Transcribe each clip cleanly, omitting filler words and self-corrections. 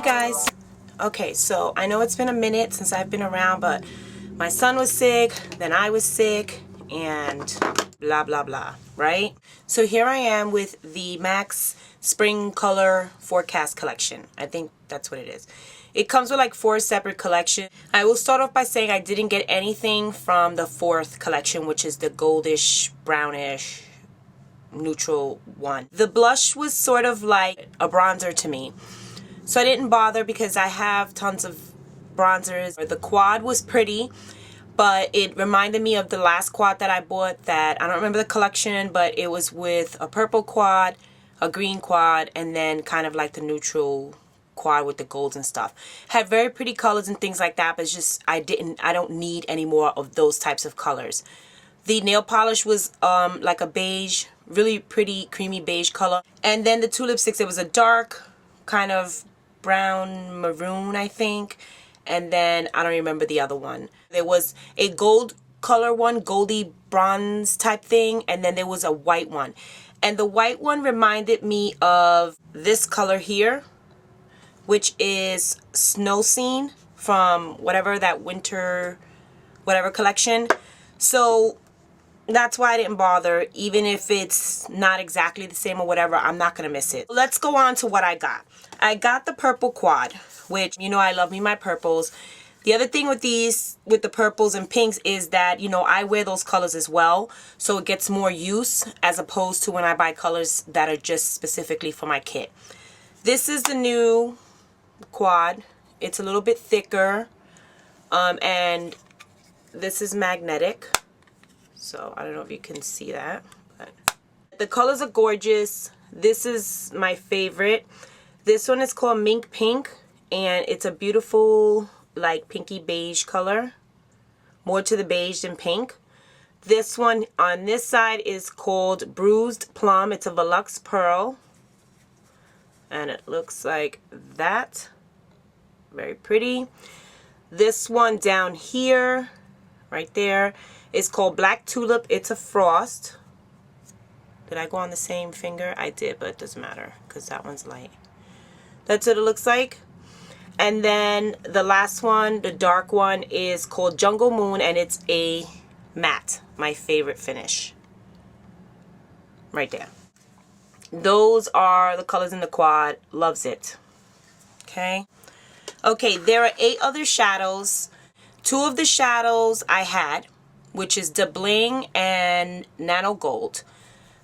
guys. Okay, so I know it's been a minute since I've been around, but my son was sick, then I was sick, and blah blah blah, right? So here I am with the MAC's Spring Color Forecast Collection. I think that's what it is. It comes with like 4 separate collections. I will start off by saying I didn't get anything from the 4th collection, which is the goldish, brownish, neutral one. The blush was sort of like a bronzer to me, so I didn't bother because I have tons of bronzers. The quad was pretty, but it reminded me of the last quad that I bought that I don't remember the collection, but it was with a purple quad, a green quad, and then kind of like the neutral quad with the golds and stuff. Had very pretty colors and things like that, but it's just I don't need any more of those types of colors. The nail polish was like a beige, really pretty creamy beige color. And then the 2 lipsticks, it was a dark kind of brown maroon, I think. And then I don't remember the other one. There was a gold color one, goldy bronze type thing, and then there was a white one. And the white one reminded me of this color here, which is Snow Scene from whatever that winter whatever collection. So that's why I didn't bother. Even if it's not exactly the same or whatever, I'm not gonna miss it. Let's go on to what I got. I got the purple quad, which, you know, I love me my purples. The other thing with these, with the purples and pinks, is that, you know, I wear those colors as well, so it gets more use as opposed to when I buy colors that are just specifically for my kit. This is the new quad. It's a little bit thicker, and this is magnetic, so I don't know if you can see that, but the colors are gorgeous. This is my favorite. This one is called Mink Pink, and it's a beautiful like pinky beige color, more to the beige than pink. This one on this side is called Bruised Plum. It's a Velux Pearl, and it looks like that. Very pretty. This one down here, right there, is called Black Tulip. It's a Frost. Did I go on the same finger? I did, but it doesn't matter because that one's light. That's what it looks like. And then the last one, the dark one, is called Jungle Moon, and it's a matte. My favorite finish. Right there. Those are the colors in the quad. Loves it. Okay. Okay, there are 8 other shadows. 2 of the shadows I had, which is Da Bling and Nano Gold.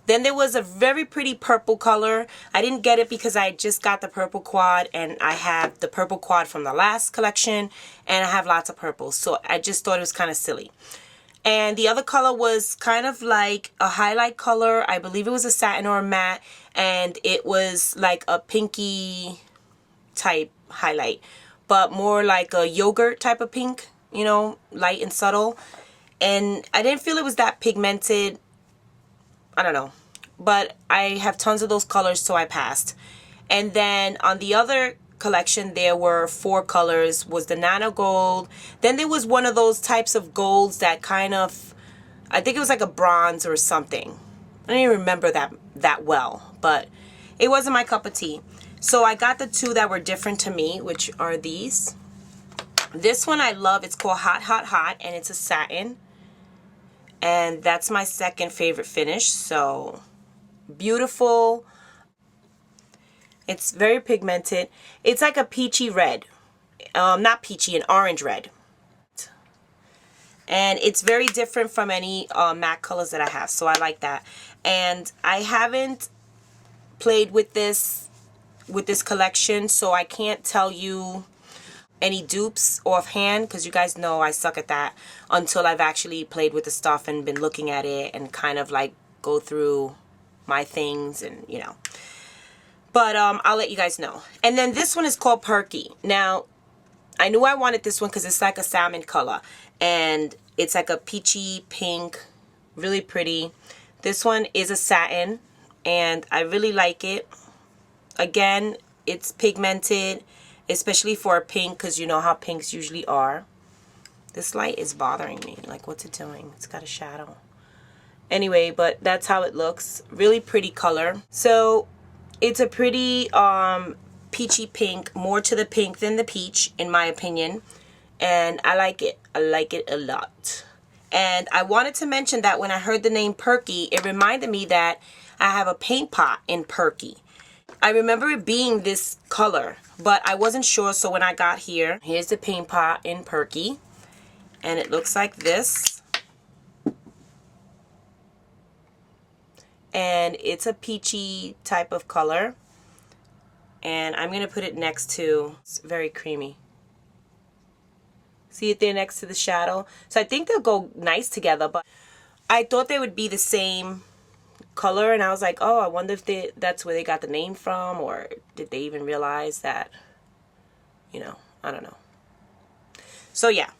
Then there was a very pretty purple color. I didn't get it because I just got the purple quad, and I have the purple quad from the last collection, and I have lots of purples, so I just thought it was kind of silly. And the other color was kind of like a highlight color. I believe it was a satin or a matte, and it was like a pinky type highlight, but more like a yogurt type of pink, you know, light and subtle. And I didn't feel it was that pigmented. I don't know, but I have tons of those colors, so I passed. And then on the other collection, there were 4 colors. Was the Nano Gold. Then there was one of those types of golds that kind of, I think it was like a bronze or something. I don't even remember that well, but it wasn't my cup of tea. So I got the 2 that were different to me, which are these. This one I love. It's called Hot Hot Hot, and it's a satin. And that's my second favorite finish. So beautiful. It's very pigmented. It's like a peachy red. Not peachy, an orange red. And it's very different from any matte colors that I have. So I like that. And I haven't played with this collection, so I can't tell you any dupes offhand, because you guys know I suck at that until I've actually played with the stuff and been looking at it and kind of like go through my things and, you know. But I'll let you guys know. And then this one is called Perky. Now, I knew I wanted this one because it's like a salmon color, and it's like a peachy pink, really pretty. This one is a satin, and I really like it. Again, it's pigmented, especially for a pink, because you know how pinks usually are. This light is bothering me. Like, what's it doing? It's got a shadow. Anyway, but that's how it looks. Really pretty color. So it's a pretty peachy pink, more to the pink than the peach, in my opinion. And I like it. I like it a lot. And I wanted to mention that when I heard the name Perky, it reminded me that I have a paint pot in Perky. I remember it being this color, but I wasn't sure, so when I got here, here's the paint pot in Perky. And it looks like this. And it's a peachy type of color. And I'm going to put it next to, it's very creamy. See it there next to the shadow? So I think they'll go nice together, but I thought they would be the same color, and I was like, oh, I wonder if that's where they got the name from, or did they even realize that, you know, I don't know. So yeah,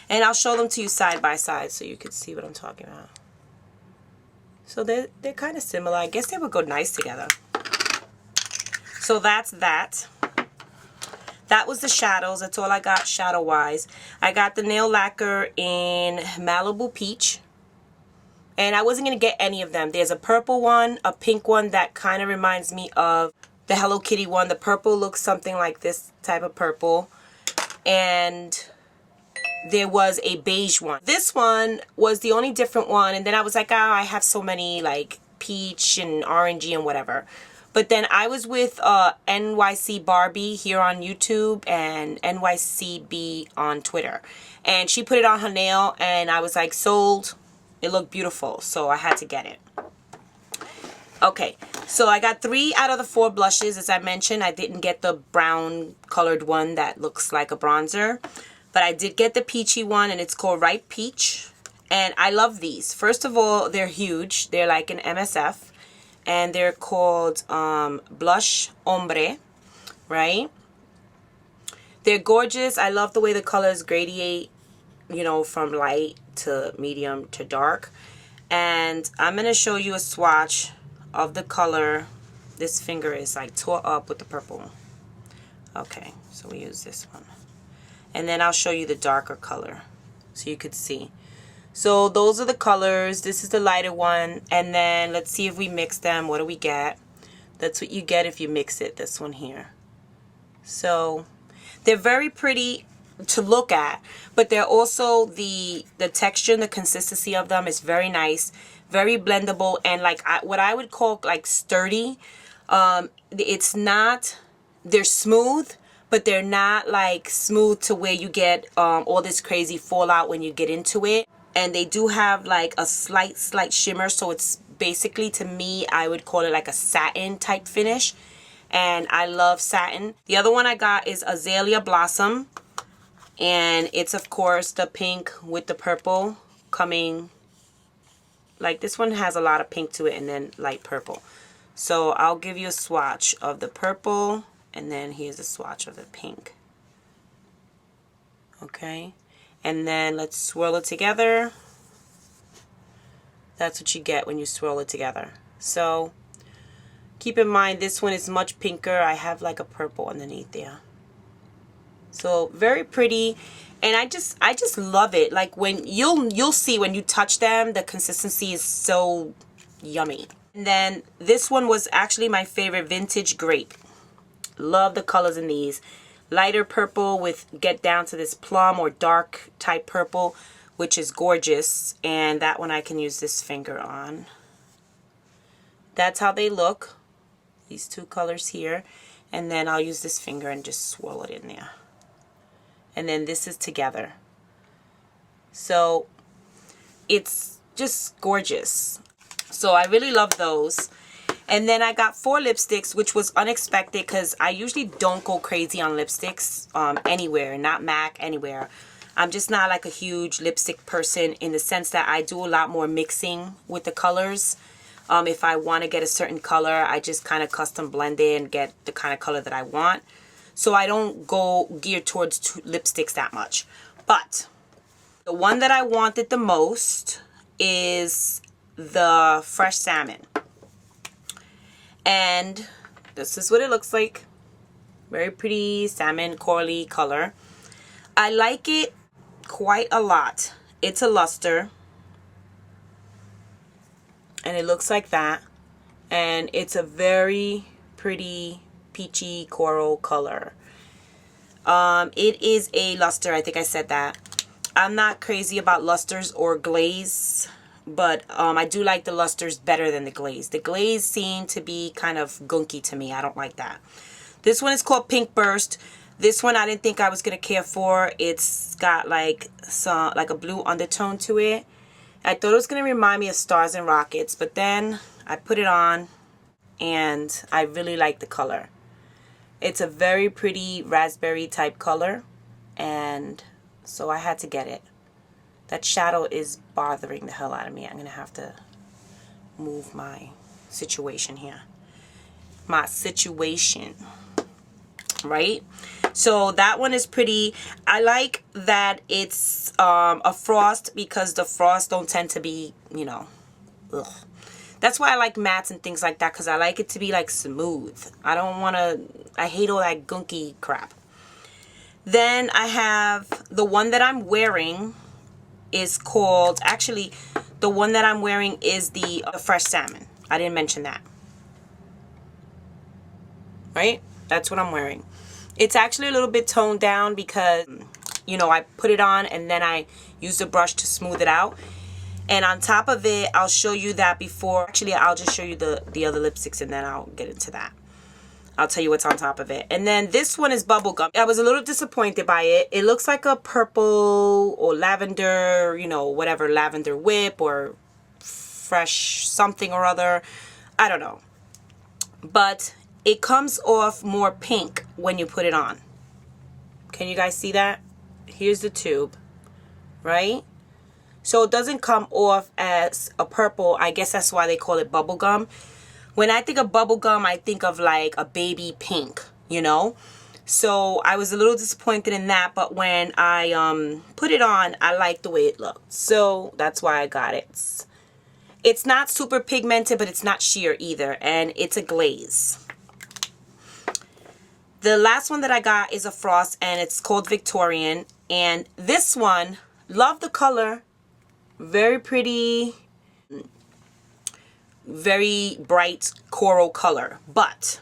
and I'll show them to you side by side so you can see what I'm talking about. So they're kind of similar. I guess they would go nice together. So that's that. That was the shadows. That's all I got shadow wise. I got the nail lacquer in Malibu Peach. And I wasn't going to get any of them. There's a purple one, a pink one that kind of reminds me of the Hello Kitty one. The purple looks something like this type of purple. And there was a beige one. This one was the only different one. And then I was like, oh, I have so many like peach and orangey and whatever. But then I was with NYC Barbie here on YouTube and NYCB on Twitter. And she put it on her nail and I was like, sold. It looked beautiful, so I had to get it. Okay, so I got 3 out of the 4 blushes. As I mentioned, I didn't get the brown colored one that looks like a bronzer. But I did get the peachy one, and it's called Ripe Peach. And I love these. First of all, they're huge. They're like an MSF. And they're called Blush Ombre, right? They're gorgeous. I love the way the colors gradate, you know, from light to medium to dark. And I'm going to show you a swatch of the color. This finger is like tore up with the purple. Okay, so we use this one. And then I'll show you the darker color so you could see. So those are the colors. This is the lighter one. And then let's see if we mix them. What do we get? That's what you get if you mix it. This one here. So they're very pretty to look at, but they're also the texture and the consistency of them is very nice, very blendable, and like what I would call like sturdy. It's not, they're smooth, but they're not like smooth to where you get all this crazy fallout when you get into it. And they do have like a slight shimmer, so it's basically, to me, I would call it like a satin type finish. And I love satin. The other one I got is Azalea Blossom. And it's, of course, the pink with the purple coming. Like, this one has a lot of pink to it and then light purple. So I'll give you a swatch of the purple. And then here's a swatch of the pink. Okay. And then let's swirl it together. That's what you get when you swirl it together. So keep in mind, this one is much pinker. I have like a purple underneath there. So very pretty. And I just love it. Like, when you'll see when you touch them, the consistency is so yummy. And then this one was actually my favorite, Vintage Grape. Love the colors in these. Lighter purple with get down to this plum or dark type purple, which is gorgeous. And that one I can use this finger on. That's how they look. These two colors here. And then I'll use this finger and just swirl it in there. And then this is together. So it's just gorgeous. So I really love those. And then I got 4 lipsticks, which was unexpected because I usually don't go crazy on lipsticks anywhere, not MAC, anywhere. I'm just not like a huge lipstick person in the sense that I do a lot more mixing with the colors. If I want to get a certain color, I just kind of custom blend it and get the kind of color that I want. So I don't go geared towards lipsticks that much. But the one that I wanted the most is the Fresh Salmon. And this is what it looks like. Very pretty salmon corally color. I like it quite a lot. It's a luster. And it looks like that. And it's a very pretty peachy coral color. It is a luster. I think I said that. I'm not crazy about lusters or glaze, but I do like the lusters better than the glaze. The glaze seem to be kind of gunky to me. I don't like that. This one is called Pink Burst. This one I didn't think I was gonna care for. It's got like a blue undertone to it. I thought it was gonna remind me of Stars and Rockets, but then I put it on and I really like the color. It's a very pretty raspberry type color, and so I had to get it. That shadow is bothering the hell out of me. I'm gonna have to move my situation here. My situation, right? So that one is pretty. I like that it's a frost, because the frosts don't tend to be, you know, ugh. That's why I like mattes and things like that, because I like it to be like smooth. I don't want to, I hate all that gunky crap. Then I have the one that I'm wearing is called, actually the one that I'm wearing is the Fresh Salmon. I didn't mention that. Right? That's what I'm wearing. It's actually a little bit toned down because, you know, I put it on and then I use the brush to smooth it out. And on top of it, I'll show you that before. Actually, I'll just show you the other lipsticks and then I'll get into that. I'll tell you what's on top of it. And then this one is Bubblegum. I was a little disappointed by it. It looks like a purple or lavender, you know, whatever, lavender whip or fresh something or other. I don't know. But it comes off more pink when you put it on. Can you guys see that? Here's the tube, right? So it doesn't come off as a purple. I guess that's why they call it bubblegum. When I think of bubblegum, I think of like a baby pink, you know? So I was a little disappointed in that, but when I put it on, I like the way it looked. So that's why I got it. It's not super pigmented, but it's not sheer either, and it's a glaze. The last one that I got is a frost, and it's called Victorian. And this one, love the color. Very pretty, very bright coral color. But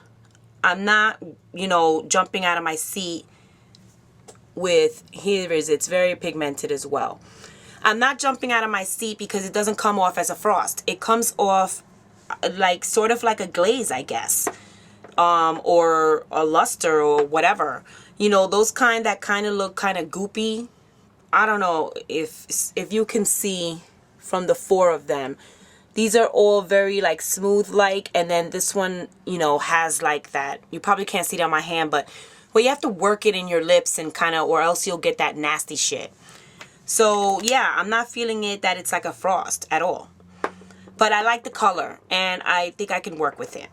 I'm not, you know, jumping out of my seat with, here is, it's very pigmented as well. I'm not jumping out of my seat because it doesn't come off as a frost. It comes off like, sort of like a glaze, I guess. Or a luster or whatever, you know, those kind that kind of look kind of goopy. I don't know if you can see from the four of them. These are all very like smooth like, and then this one, you know, has like that. You probably can't see it on my hand, but well, you have to work it in your lips and kind of, or else you'll get that nasty shit. So yeah, I'm not feeling it that it's like a frost at all. But I like the color and I think I can work with it.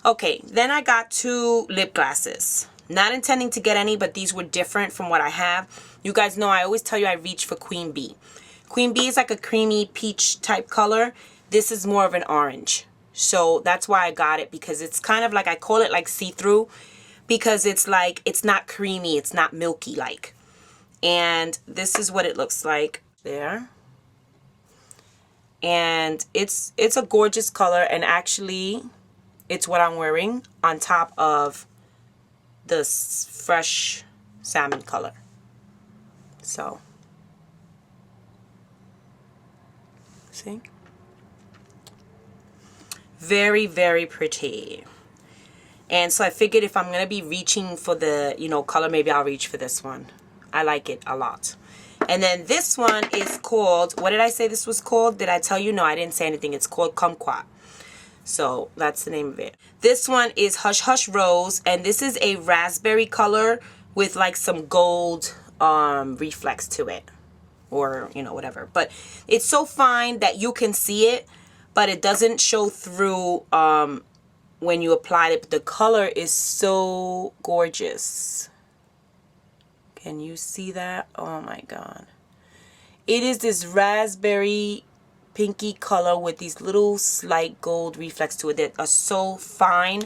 Okay, then I got two lip glosses. Not intending to get any, but these were different from what I have. You guys know I always tell you I reach for Queen Bee. Queen Bee is like a creamy peach type color. This is more of an orange. So that's why I got it, because it's kind of like, I call it like see-through, because it's like, it's not creamy, it's not milky like. And this is what it looks like there. And it's a gorgeous color, and actually it's what I'm wearing on top of the Fresh Salmon color. So, see? Very, very pretty. And so I figured if I'm going to be reaching for the, you know, color, maybe I'll reach for this one. I like it a lot. And then this one is called, what did I say this was called? Did I tell you? No, I didn't say anything. It's called Kumquat. So that's the name of it. This one is Hush Hush Rose, and this is a raspberry color with like some gold reflex to it, or you know, whatever. But it's so fine that you can see it, but it doesn't show through when you apply it. But the color is so gorgeous. Can you see that? Oh my god. It is this raspberry pinky color with these little slight gold reflex to it that are so fine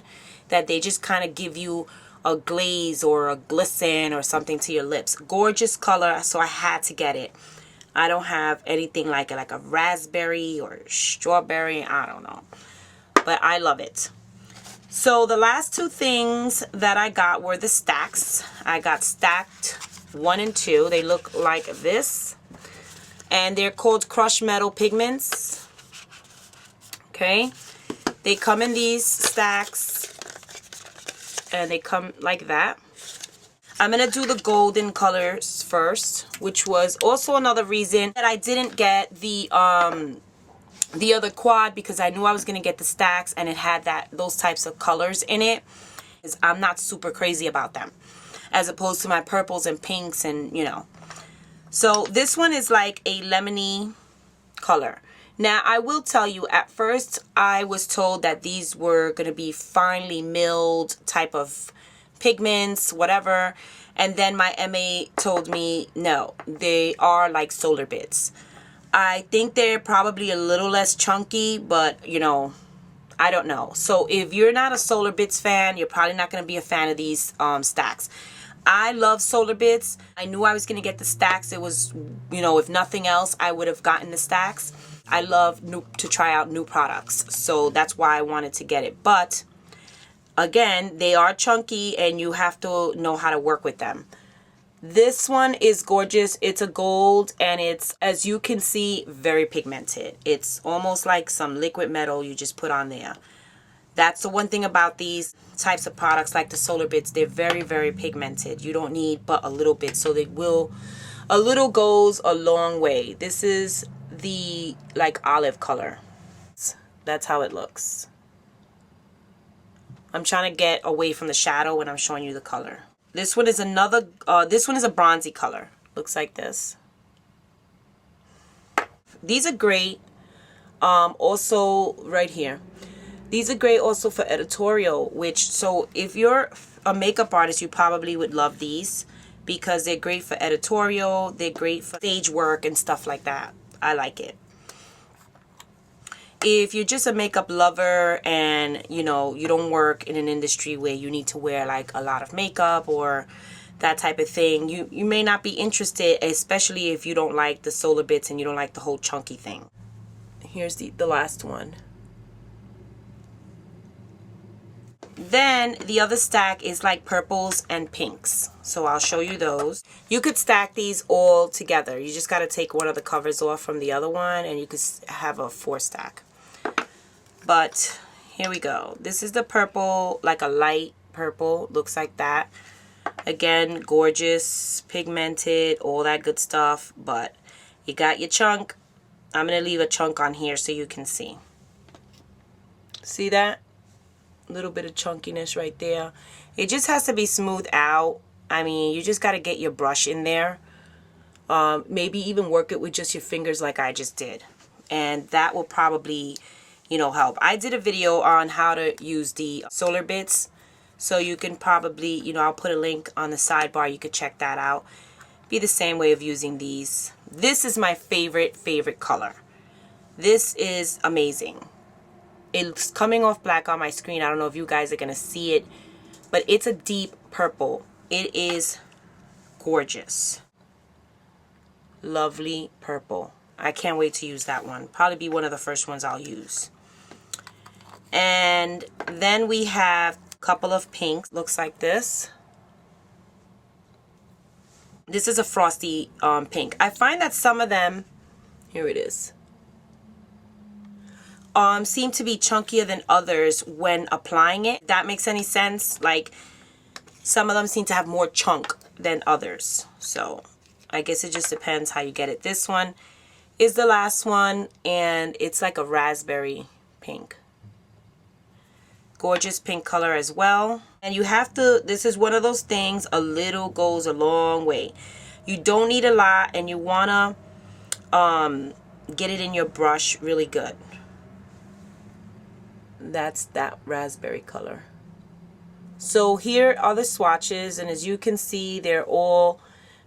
that they just kind of give you a glaze or a glisten or something to your lips. Gorgeous color, so I had to get it. I don't have anything like it, like a raspberry or strawberry, I don't know. But I love it. So the last two things that I got were the stacks. I got stacked 1 and 2. They look like this. And they're called crushed metal pigments. Okay. They come in these stacks. And they come like that. I'm going to do the golden colors first, which was also another reason that I didn't get the other quad, because I knew I was going to get the stacks and it had those types of colors in it. I'm not super crazy about them, as opposed to my purples and pinks and, you know. So this one is like a lemony color. Now, I will tell you, at first I was told that these were going to be finely milled type of pigments, whatever. And then my MA told me, no, they are like solar bits. I think they're probably a little less chunky, but, you know, I don't know. So if you're not a Solar Bits fan, you're probably not going to be a fan of these stacks. I love Solar Bits. I knew I was going to get the stacks. It was, you know, if nothing else, I would have gotten the stacks. I love to try out new products. So that's why I wanted to get it. But, again, they are chunky and you have to know how to work with them. This one is gorgeous. It's a gold and it's, as you can see, very pigmented. It's almost like some liquid metal you just put on there. That's the one thing about these types of products like the Solar Bits. They're very, very pigmented. You don't need but a little bit. So they will, a little goes a long way. This is the like olive color. That's how it looks. I'm trying to get away from the shadow when I'm showing you the color. This one is another, this one is a bronzy color. Looks like this. These are great. Also right here. These are great also for editorial, which, so if you're a makeup artist, you probably would love these because they're great for editorial. They're great for stage work and stuff like that. I like it. If you're just a makeup lover and, you know, you don't work in an industry where you need to wear like a lot of makeup or that type of thing, you may not be interested, especially if you don't like the Solar Bits and you don't like the whole chunky thing. Here's the last one. Then the other stack is like purples and pinks. So I'll show you those. You could stack these all together. You just got to take one of the covers off from the other one and you could have a 4 stack. But here we go. This is the purple, like a light purple. Looks like that. Again, gorgeous, pigmented, all that good stuff. But you got your chunk. I'm going to leave a chunk on here so you can see. See that? A little bit of chunkiness right there. It just has to be smoothed out. I mean, you just got to get your brush in there. Maybe even work it with just your fingers like I just did. And that will probably, you know, help. I did a video on how to use the Solar Bits. So you can probably, you know, I'll put a link on the sidebar. You could check that out. Be the same way of using these. This is my favorite color. This is amazing. It's coming off black on my screen. I don't know if you guys are going to see it. But it's a deep purple. It is gorgeous. Lovely purple. I can't wait to use that one. Probably be one of the first ones I'll use. And then we have a couple of pinks. Looks like this. This is a frosty pink. I find that some of them, here it is, seem to be chunkier than others when applying it. If that makes any sense. Like, some of them seem to have more chunk than others. So, I guess it just depends how you get it. This one is the last one, and it's like a raspberry pink. Gorgeous pink color as well. And you have to, this is one of those things, a little goes a long way. You don't need a lot, and you want to get it in your brush really good. That's that raspberry color. So here are the swatches, and as you can see, they're all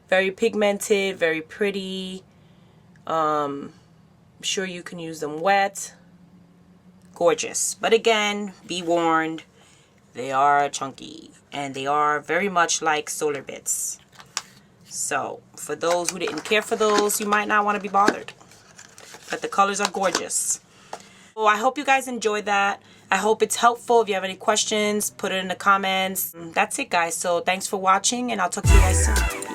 very pigmented, very pretty. I'm sure you can use them wet. Gorgeous. But again, be warned, they are chunky, and they are very much like Solar Bits. So for those who didn't care for those, you might not want to be bothered. But the colors are gorgeous. Well, I hope you guys enjoyed that. I hope it's helpful. If you have any questions, put it in the comments. That's it, guys. So thanks for watching, and I'll talk to you guys soon.